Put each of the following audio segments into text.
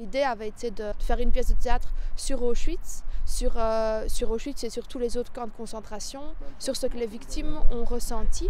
L'idée avait été de faire une pièce de théâtre sur Auschwitz, sur Auschwitz et sur tous les autres camps de concentration, sur ce que les victimes ont ressenti,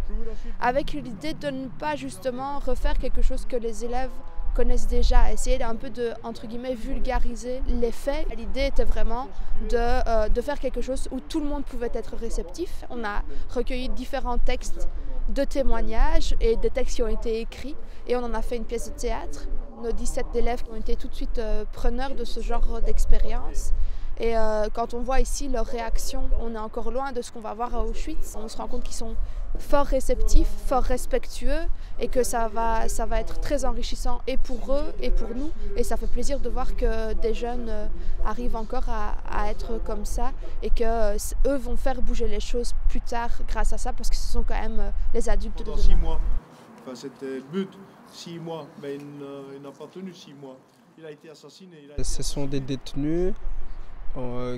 avec l'idée de ne pas justement refaire quelque chose que les élèves connaissent déjà, essayer d'un peu de, entre guillemets, vulgariser les faits. L'idée était vraiment de faire quelque chose où tout le monde pouvait être réceptif. On a recueilli différents textes de témoignages et des textes qui ont été écrits et on en a fait une pièce de théâtre. Nos 17 élèves ont été tout de suite preneurs de ce genre d'expérience. Et quand on voit ici leur réaction, on est encore loin de ce qu'on va voir à Auschwitz. On se rend compte qu'ils sont fort réceptifs, fort respectueux et que ça va être très enrichissant et pour eux et pour nous. Et ça fait plaisir de voir que des jeunes arrivent encore à être comme ça et qu'eux vont faire bouger les choses plus tard grâce à ça parce que ce sont quand même les adultes de demain. 6 mois, enfin, c'était le but, 6 mois, mais il n'a pas tenu 6 mois. Il a été assassiné. Ce sont des détenus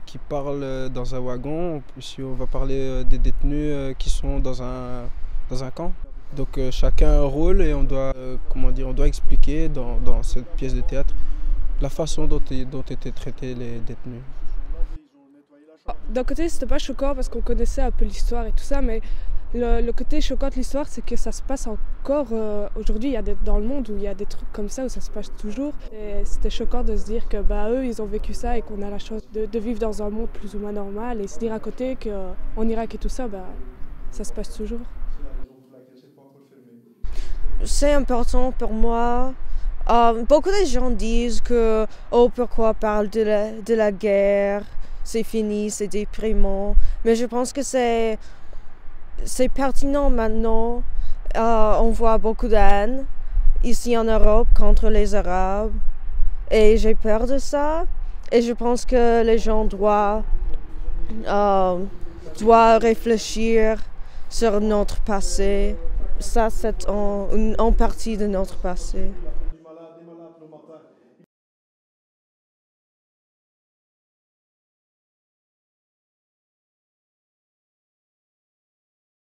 qui parlent dans un wagon. Ici, on va parler des détenus qui sont dans un camp. Donc chacun a un rôle et on doit, on doit expliquer dans cette pièce de théâtre la façon dont étaient traités les détenus. D'un côté, c'était pas choquant parce qu'on connaissait un peu l'histoire et tout ça, mais le côté choquant de l'histoire, c'est que ça se passe encore aujourd'hui. Il y a dans le monde où il y a des trucs comme ça où ça se passe toujours. Et c'était choquant de se dire que eux, ils ont vécu ça et qu'on a la chance de vivre dans un monde plus ou moins normal et se dire à côté qu'en Irak et tout ça, ça se passe toujours. C'est important pour moi. Beaucoup de gens disent que pourquoi parle de la guerre, c'est fini, c'est déprimant. Mais je pense que c'est pertinent maintenant. On voit beaucoup de haine ici en Europe contre les Arabes. Et j'ai peur de ça. Et je pense que les gens doivent réfléchir sur notre passé. Ça, c'est en partie de notre passé.